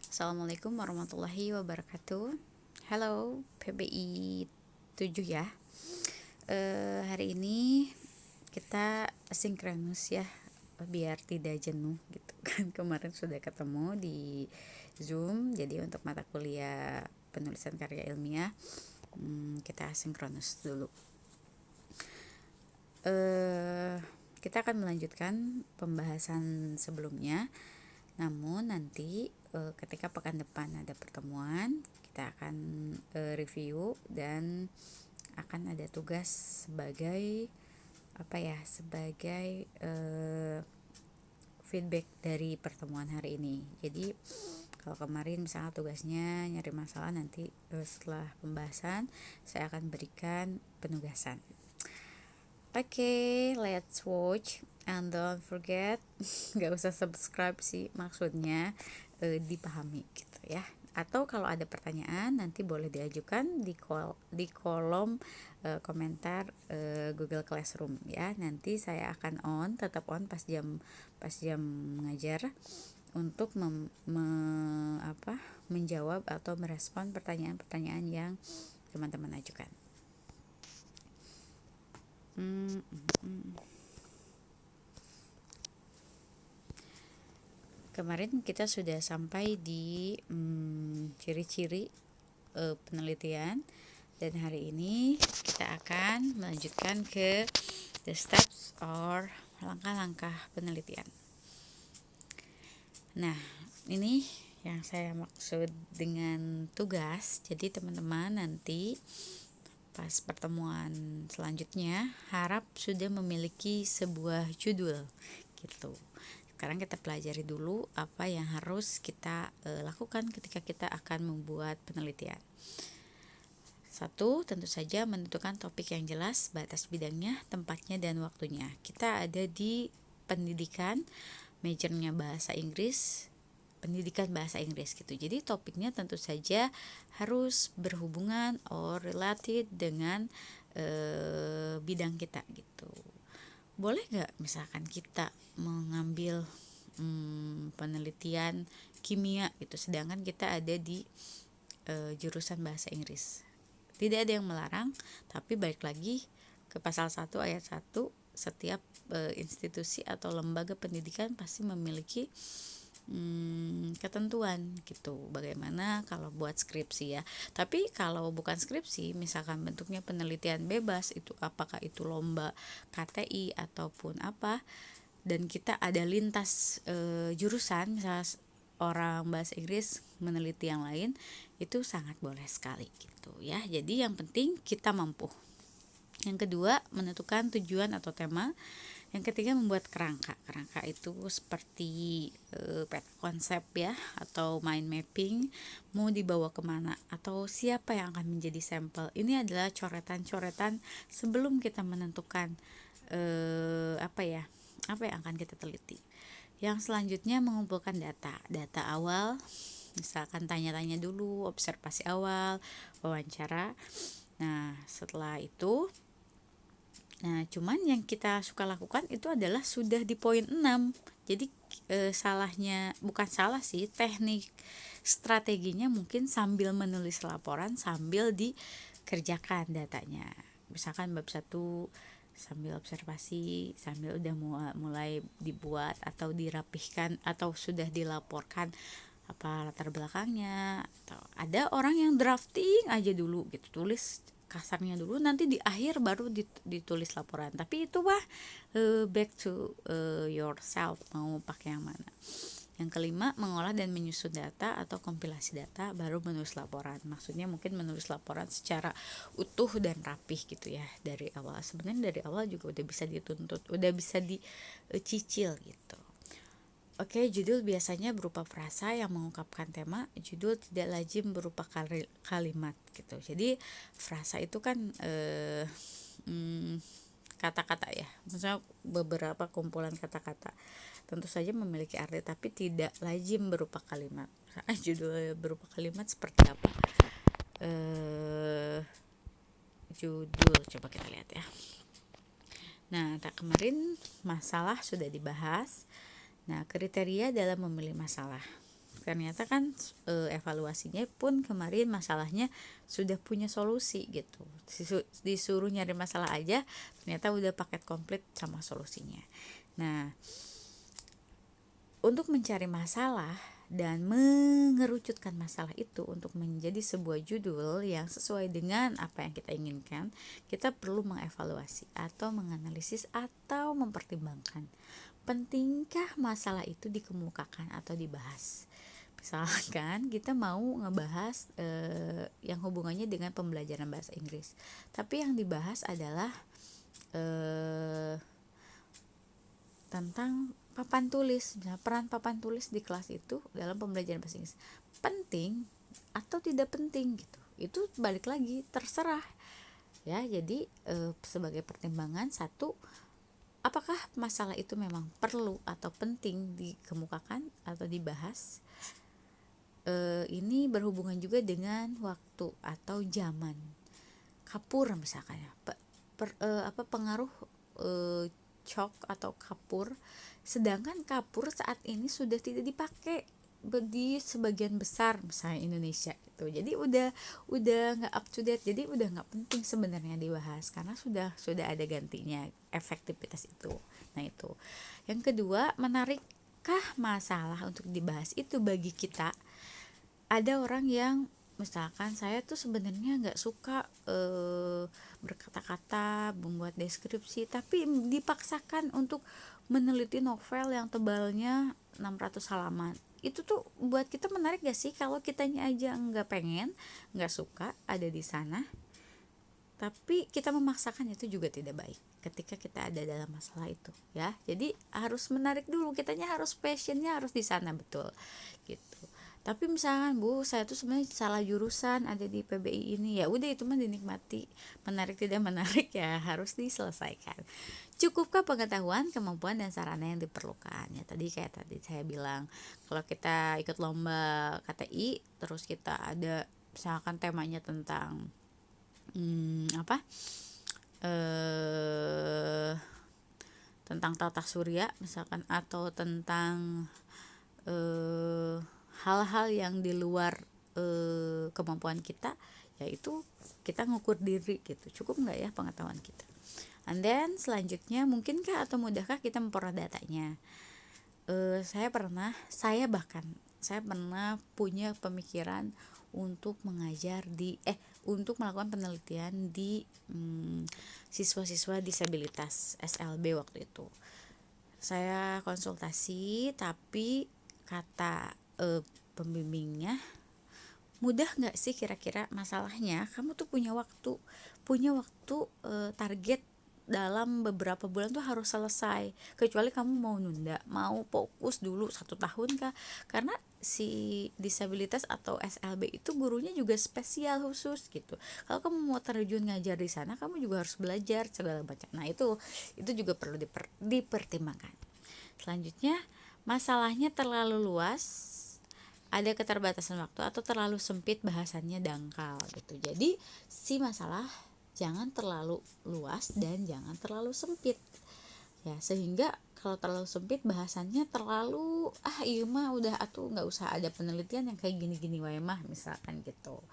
Assalamualaikum warahmatullahi wabarakatuh. Halo PBI 7 ya. Hari ini kita sinkronus ya, biar tidak jenuh gitu kan. Kemarin sudah ketemu di Zoom, jadi untuk mata kuliah penulisan karya ilmiah kita sinkronus dulu. Kita akan melanjutkan pembahasan sebelumnya. Namun nanti ketika pekan depan ada pertemuan, kita akan review dan akan ada tugas sebagai sebagai feedback dari pertemuan hari ini. Jadi kalau kemarin misalnya tugasnya nyari masalah, nanti setelah pembahasan saya akan berikan penugasan. Oke, let's watch and don't forget, gak usah subscribe sih, maksudnya dipahami gitu ya. Atau kalau ada pertanyaan nanti boleh diajukan di kolom komentar Google Classroom ya. Nanti saya akan tetap on pas jam ngajar untuk menjawab atau merespon pertanyaan-pertanyaan yang teman-teman ajukan. Kemarin kita sudah sampai di ciri-ciri penelitian, dan hari ini kita akan melanjutkan ke the steps or langkah-langkah penelitian. Nah, ini yang saya maksud dengan tugas. Jadi teman-teman nanti pas pertemuan selanjutnya harap sudah memiliki sebuah judul gitu. Sekarang kita pelajari dulu apa yang harus kita lakukan ketika kita akan membuat penelitian. 1, tentu saja menentukan topik yang jelas, batas bidangnya, tempatnya, dan waktunya. Kita ada di pendidikan, majornya bahasa Inggris, pendidikan bahasa Inggris gitu. Jadi topiknya tentu saja harus berhubungan or related dengan bidang kita gitu. Boleh nggak misalkan kita mengambil penelitian kimia gitu, sedangkan kita ada di jurusan bahasa Inggris? Tidak ada yang melarang, tapi balik lagi ke pasal 1 ayat 1, setiap institusi atau lembaga pendidikan pasti memiliki ketentuan gitu. Bagaimana kalau buat skripsi ya. Tapi kalau bukan skripsi, misalkan bentuknya penelitian bebas, itu apakah itu lomba KTI ataupun apa, dan kita ada lintas jurusan, misalnya orang bahasa Inggris meneliti yang lain, itu sangat boleh sekali gitu ya. Jadi yang penting kita mampu. Yang kedua, menentukan tujuan atau tema. Yang ketiga, membuat kerangka. Kerangka itu seperti peta konsep ya, atau mind mapping, mau dibawa kemana, atau siapa yang akan menjadi sampel. Ini adalah coretan-coretan sebelum kita menentukan apa yang akan kita teliti. Yang selanjutnya, mengumpulkan data awal, misalkan tanya-tanya dulu, observasi awal, wawancara. Nah, setelah itu, cuman yang kita suka lakukan itu adalah sudah di poin 6. Jadi salahnya, bukan salah sih, teknik strateginya mungkin sambil menulis laporan sambil dikerjakan datanya. Misalkan bab 1 sambil observasi, sambil udah mulai dibuat atau dirapihkan atau sudah dilaporkan apa latar belakangnya. Atau ada orang yang drafting aja dulu gitu, tulis kasarnya dulu, nanti di akhir baru ditulis laporan. Tapi itu back to yourself, mau pakai yang mana. Yang kelima, mengolah dan menyusun data atau kompilasi data baru menulis laporan. Maksudnya mungkin menulis laporan secara utuh dan rapih gitu ya dari awal. Sebenarnya dari awal juga udah bisa dituntut, udah bisa dicicil gitu. Oke, judul biasanya berupa frasa yang mengungkapkan tema. Judul tidak lazim berupa kalimat gitu. Jadi frasa itu kan kata-kata ya, misalnya beberapa kumpulan kata-kata, tentu saja memiliki arti tapi tidak lazim berupa kalimat. Judul berupa kalimat seperti apa? Judul coba kita lihat ya. Nah, kemarin masalah sudah dibahas. Nah, kriteria dalam memilih masalah. ternyata kan evaluasinya pun kemarin masalahnya sudah punya solusi gitu. Disuruh nyari masalah aja ternyata udah paket komplit sama solusinya. Nah, untuk mencari masalah dan mengerucutkan masalah itu untuk menjadi sebuah judul yang sesuai dengan apa yang kita inginkan, kita perlu mengevaluasi atau menganalisis atau mempertimbangkan pentingkah masalah itu dikemukakan atau dibahas. Misalkan kita mau ngebahas yang hubungannya dengan pembelajaran bahasa Inggris, tapi yang dibahas adalah tentang papan tulis. Nah, peran papan tulis di kelas itu dalam pembelajaran bahasa Inggris penting atau tidak penting gitu. Itu balik lagi terserah ya. Jadi sebagai pertimbangan, satu, apakah masalah itu memang perlu atau penting dikemukakan atau dibahas. Ini berhubungan juga dengan waktu atau zaman. Kapur misalkan ya, pengaruh chalk atau kapur, sedangkan kapur saat ini sudah tidak dipakai di sebagian besar misalnya Indonesia gitu. Jadi udah nggak up to date, jadi udah nggak penting sebenarnya dibahas karena sudah ada gantinya efektivitas itu. Nah itu. Yang kedua, menarikkah masalah untuk dibahas itu bagi kita? Ada orang yang misalkan saya tuh sebenarnya nggak suka berkata-kata, membuat deskripsi, tapi dipaksakan untuk meneliti novel yang tebalnya 600 halaman. Itu tuh buat kita menarik gak sih kalau kitanya aja nggak pengen, nggak suka ada di sana, tapi kita memaksakan? Itu juga tidak baik ketika kita ada dalam masalah itu ya. Jadi harus menarik dulu, kitanya harus passionnya harus di sana betul gitu. Tapi misalkan, Bu, saya tuh sebenarnya salah jurusan ada di PBI ini, ya udah itu mah dinikmati. Menarik tidak menarik ya harus diselesaikan. Cukupkah pengetahuan, kemampuan dan sarana yang diperlukan? Ya tadi kayak tadi saya bilang, kalau kita ikut lomba KTI terus kita ada misalkan temanya tentang apa? Tentang tata surya misalkan, atau tentang hal-hal yang di luar kemampuan kita, yaitu kita ngukur diri gitu, cukup nggak ya pengetahuan kita. And then selanjutnya, mungkinkah atau mudahkah kita memperoleh datanya? Saya pernah punya pemikiran untuk mengajar untuk melakukan penelitian di siswa-siswa disabilitas SLB waktu itu. Saya konsultasi, tapi kata pembimbingnya, mudah nggak sih kira-kira masalahnya? Kamu tuh punya waktu target dalam beberapa bulan tuh harus selesai, kecuali kamu mau nunda, mau fokus dulu 1 tahun kah? Karena si disabilitas atau SLB itu gurunya juga spesial khusus gitu. Kalau kamu mau terjun ngajar di sana, kamu juga harus belajar segala macam. Nah itu juga perlu dipertimbangkan. Selanjutnya, masalahnya terlalu luas, ada keterbatasan waktu, atau terlalu sempit, bahasannya dangkal gitu. Jadi si masalah jangan terlalu luas dan jangan terlalu sempit ya, sehingga kalau terlalu sempit bahasannya terlalu iya mah udah atuh nggak usah ada penelitian yang kayak gini-gini wae mah misalkan gitu.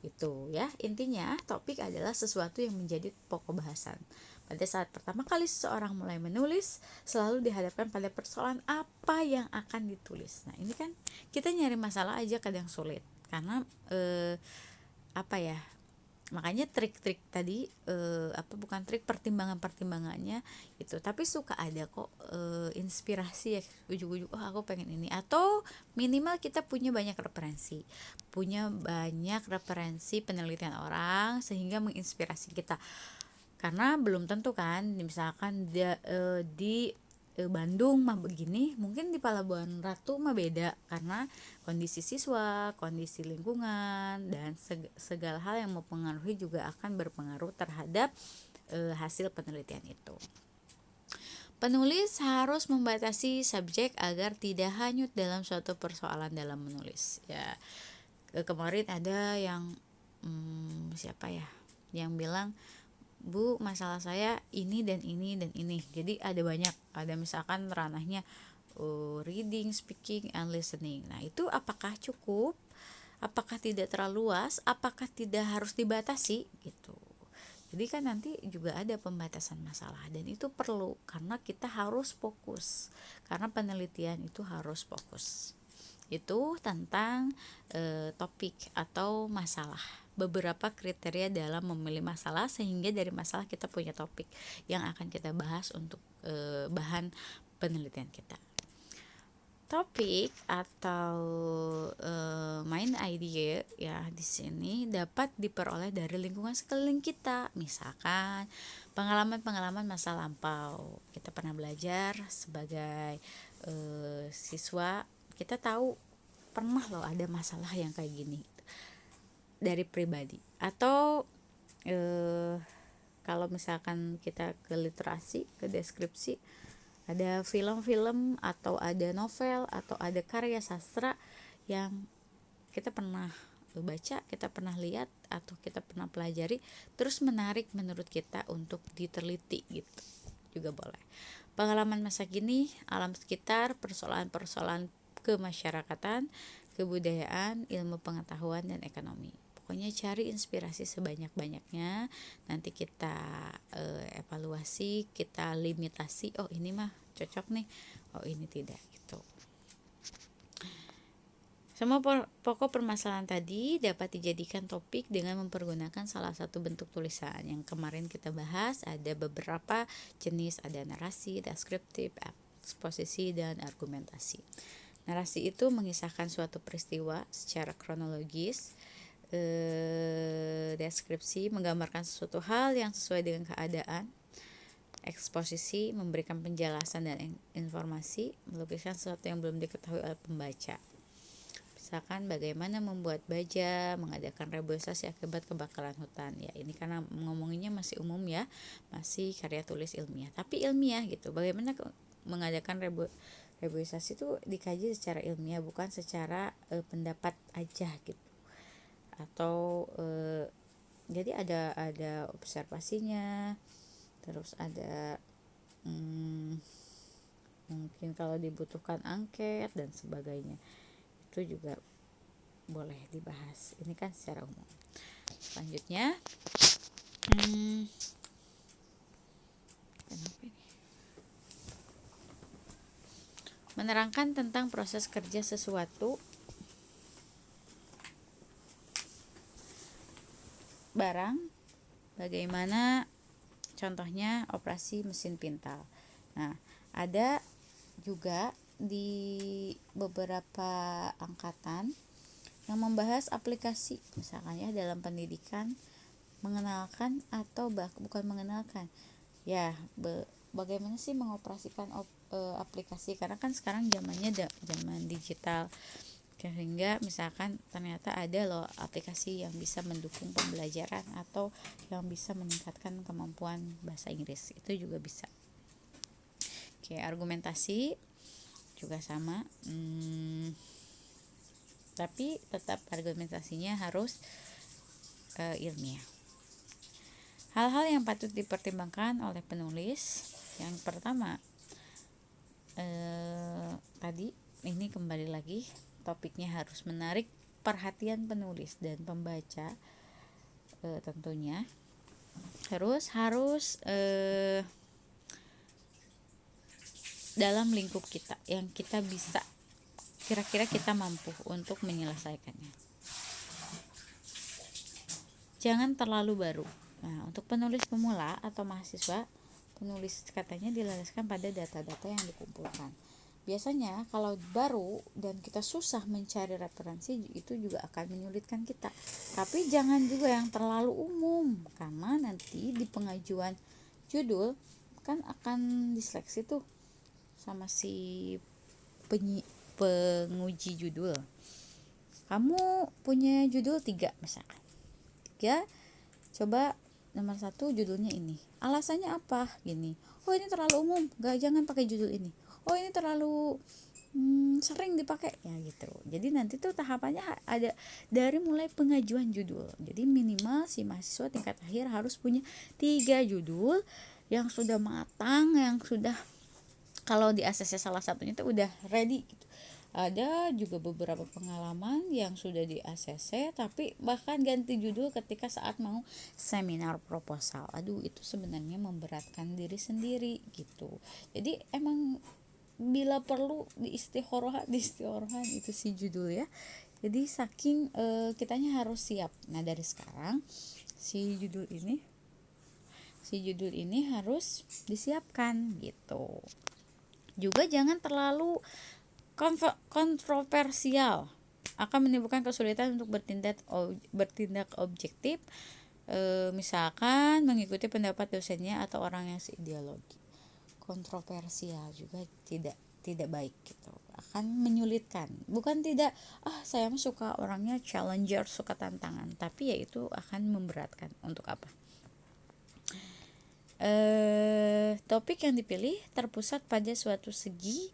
Itu ya, intinya topik adalah sesuatu yang menjadi pokok bahasan. Pada saat pertama kali seseorang mulai menulis, selalu dihadapkan pada persoalan apa yang akan ditulis. Nah ini kan kita nyari masalah aja kadang sulit, karena makanya trik-trik tadi bukan trik, pertimbangannya itu, tapi suka ada kok inspirasi ya, ujung-ujung aku pengen ini, atau minimal kita punya banyak referensi penelitian orang sehingga menginspirasi kita. Karena belum tentu kan, misalkan di Bandung mah begini, mungkin di Palabuhan Ratu mah beda, karena kondisi siswa, kondisi lingkungan, dan segala hal yang mempengaruhi juga akan berpengaruh terhadap hasil penelitian itu. Penulis harus membatasi subjek agar tidak hanyut dalam suatu persoalan dalam menulis ya. Kemarin ada yang siapa ya yang bilang, Bu, masalah saya ini dan ini dan ini. Jadi ada misalkan ranahnya reading, speaking, and listening. Nah, itu apakah cukup? Apakah tidak terlalu luas? Apakah tidak harus dibatasi gitu? Jadi kan nanti juga ada pembatasan masalah, dan itu perlu karena kita harus fokus. Karena penelitian itu harus fokus. Itu tentang topik atau masalah. Beberapa kriteria dalam memilih masalah sehingga dari masalah kita punya topik yang akan kita bahas untuk bahan penelitian kita. Topik atau main idea ya di sini dapat diperoleh dari lingkungan sekeliling kita. Misalkan pengalaman-pengalaman masa lampau. Kita pernah belajar sebagai siswa, kita tahu pernah loh ada masalah yang kayak gini dari pribadi. Atau kalau misalkan kita ke literasi, ke deskripsi, ada film-film atau ada novel atau ada karya sastra yang kita pernah baca, kita pernah lihat atau kita pernah pelajari, terus menarik menurut kita untuk diteliti gitu juga boleh. Pengalaman masa kini, alam sekitar, persoalan-persoalan kemasyarakatan, kebudayaan, ilmu pengetahuan, dan ekonomi. Pokoknya cari inspirasi sebanyak-banyaknya. Nanti kita evaluasi, kita limitasi. Oh ini mah cocok nih, oh ini tidak gitu. Semua pokok permasalahan tadi dapat dijadikan topik dengan mempergunakan salah satu bentuk tulisan. Yang kemarin kita bahas ada beberapa jenis, ada narasi, deskriptif, eksposisi, dan argumentasi. Narasi itu mengisahkan suatu peristiwa secara kronologis. Deskripsi menggambarkan sesuatu hal yang sesuai dengan keadaan. Eksposisi memberikan penjelasan dan informasi, melukiskan sesuatu yang belum diketahui oleh pembaca. Misalkan bagaimana membuat baja, mengadakan reboisasi akibat kebakaran hutan. Ya, ini karena ngomonginnya masih umum ya, masih karya tulis ilmiah, tapi ilmiah gitu. Bagaimana mengadakan reboisasi itu dikaji secara ilmiah, bukan secara pendapat aja gitu. Atau jadi ada observasinya, terus ada mungkin kalau dibutuhkan angket dan sebagainya, itu juga boleh dibahas. Ini kan secara umum. Selanjutnya menerangkan tentang proses kerja sesuatu barang, bagaimana contohnya operasi mesin pintal. Nah, ada juga di beberapa angkatan yang membahas aplikasi, misalkan ya dalam pendidikan, mengenalkan atau bukan mengenalkan ya, bagaimana sih mengoperasikan aplikasi, karena kan sekarang zamannya zaman digital, sehingga misalkan ternyata ada loh aplikasi yang bisa mendukung pembelajaran atau yang bisa meningkatkan kemampuan bahasa Inggris, itu juga bisa. Oke, argumentasi juga sama, tapi tetap argumentasinya harus ilmiah. Hal-hal yang patut dipertimbangkan oleh penulis, yang pertama tadi ini kembali lagi, topiknya harus menarik perhatian penulis dan pembaca tentunya. Terus harus dalam lingkup kita, yang kita bisa, kira-kira kita mampu untuk menyelesaikannya. Jangan terlalu baru. Nah, untuk penulis pemula atau mahasiswa, penulis katanya dilandaskan pada data-data yang dikumpulkan. Biasanya kalau baru dan kita susah mencari referensi, itu juga akan menyulitkan kita. Tapi jangan juga yang terlalu umum, karena nanti di pengajuan judul kan akan diseleksi tuh sama si penguji judul. Kamu punya judul 3 misalkan. 3, coba nomor 1 judulnya ini. Alasannya apa? Gini. Oh, ini terlalu umum, jangan pakai judul ini. Oh, ini terlalu sering dipakai ya gitu. Jadi nanti tuh tahapannya ada dari mulai pengajuan judul. Jadi minimal si mahasiswa tingkat akhir harus punya 3 judul yang sudah matang, yang sudah kalau di ACC salah satunya itu udah ready gitu. Ada juga beberapa pengalaman yang sudah di ACC tapi bahkan ganti judul ketika saat mau seminar proposal. Aduh, itu sebenarnya memberatkan diri sendiri gitu. Jadi emang bila perlu di istihorohan itu si judul ya. Jadi saking kitanya harus siap. Nah, dari sekarang si judul ini harus disiapkan gitu. Juga jangan terlalu kontroversial, akan menimbulkan kesulitan untuk bertindak objektif, misalkan mengikuti pendapat dosennya atau orang yang seideologi. Kontroversial juga tidak baik gitu, akan menyulitkan. Bukan tidak, saya suka orangnya challenger, suka tantangan, tapi ya itu akan memberatkan. Untuk apa? Topik yang dipilih terpusat pada suatu segi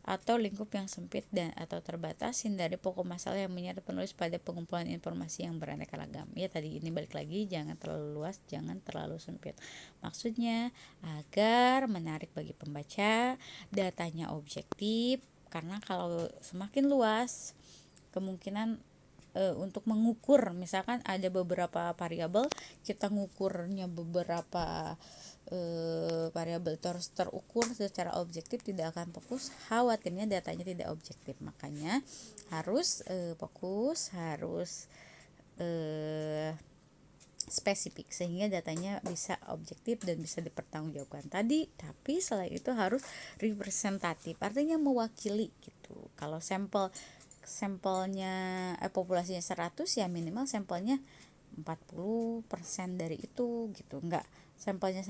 atau lingkup yang sempit dan atau terbatas. Hindari pokok masalah yang menyeret penulis pada pengumpulan informasi yang beraneka ragam. Ya, tadi ini balik lagi, jangan terlalu luas, jangan terlalu sempit. Maksudnya agar menarik bagi pembaca, datanya objektif, karena kalau semakin luas kemungkinan untuk mengukur, misalkan ada beberapa variabel, kita ngukurnya beberapa variabel terus terukur secara objektif, tidak akan fokus, khawatirnya datanya tidak objektif. Makanya harus fokus, harus spesifik sehingga datanya bisa objektif dan bisa dipertanggungjawabkan tadi. Tapi selain itu harus representatif, artinya mewakili gitu. Kalau sampelnya populasinya 100, ya minimal sampelnya 40% dari itu gitu. Enggak, sampelnya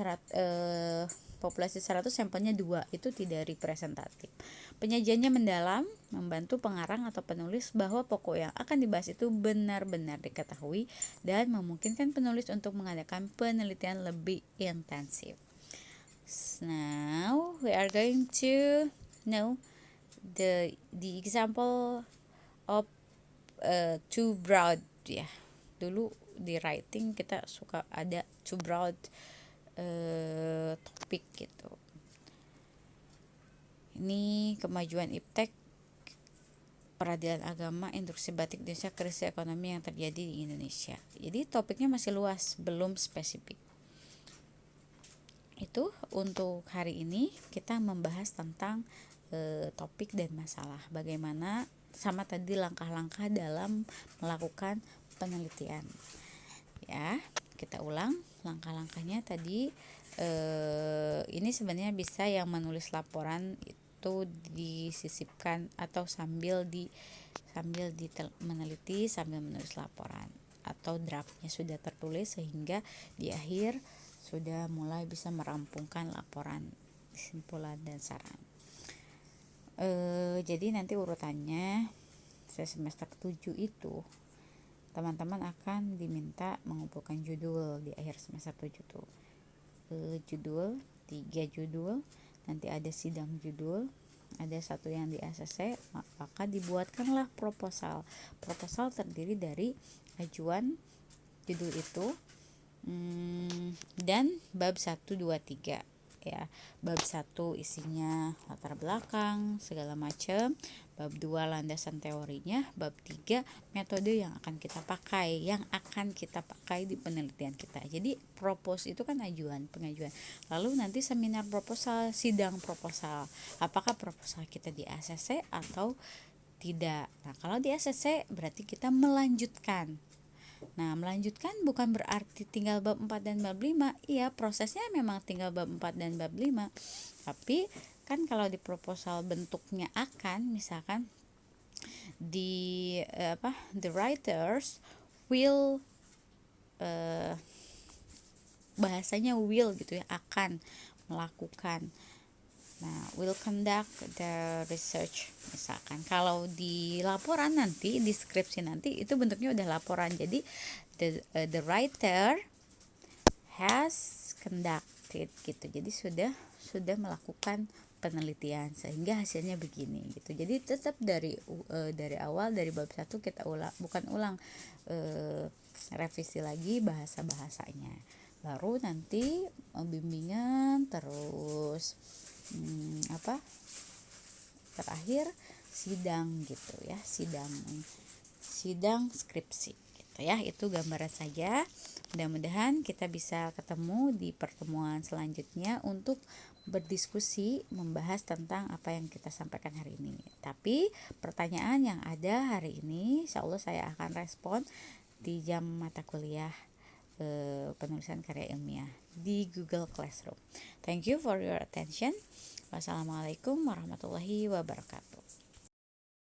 populasi 100 sampelnya 2, itu tidak representatif. Penyajiannya mendalam, membantu pengarang atau penulis bahwa pokok yang akan dibahas itu benar-benar diketahui dan memungkinkan penulis untuk mengadakan penelitian lebih intensif. Now we are going to know the example of too broad ya. Dulu di writing kita suka ada too broad topik gitu. Ini kemajuan iptek, peradilan agama, instruksi batik Indonesia, krisis ekonomi yang terjadi di Indonesia. Jadi topiknya masih luas, belum spesifik. Itu untuk hari ini kita membahas tentang topik dan masalah. Bagaimana sama tadi langkah-langkah dalam melakukan penelitian. Ya, kita ulang langkah-langkahnya tadi. Ini sebenarnya bisa yang menulis laporan itu disisipkan atau sambil meneliti sambil menulis laporan, atau draftnya sudah tertulis sehingga di akhir sudah mulai bisa merampungkan laporan, kesimpulan dan saran. Jadi nanti urutannya semester 7 itu teman-teman akan diminta mengumpulkan judul di akhir semester 7 tuh. Judul, 3 judul, nanti ada sidang judul, ada satu yang di ACC, maka dibuatkanlah proposal. Proposal terdiri dari ajuan judul itu dan bab 1, 2, 3 ya. Bab 1 isinya latar belakang segala macam, bab 2 landasan teorinya, bab 3 metode yang akan kita pakai di penelitian kita. Jadi propose itu kan pengajuan. Lalu nanti seminar proposal, sidang proposal. Apakah proposal kita di ACC atau tidak? Nah, kalau di ACC berarti kita melanjutkan. Nah, melanjutkan bukan berarti tinggal bab 4 dan bab 5. Iya, prosesnya memang tinggal bab 4 dan bab 5. Tapi kan kalau di proposal bentuknya akan, misalkan the writers will, bahasanya will gitu ya, akan melakukan. Nah, will conduct the research misalkan. Kalau di laporan nanti, di skripsi nanti, itu bentuknya udah laporan. Jadi the writer has conducted gitu. Jadi sudah melakukan penelitian sehingga hasilnya begini gitu. Jadi tetap dari awal, dari bab 1 kita ulang revisi lagi bahasa-bahasanya. Baru nanti bimbingan terus terakhir sidang gitu ya, sidang skripsi gitu ya. Itu gambaran saja. Mudah-mudahan kita bisa ketemu di pertemuan selanjutnya untuk berdiskusi membahas tentang apa yang kita sampaikan hari ini. Tapi pertanyaan yang ada hari ini insya Allah saya akan respon di jam mata kuliah penulisan karya ilmiah di Google Classroom. Thank you for your attention. Wassalamualaikum warahmatullahi wabarakatuh.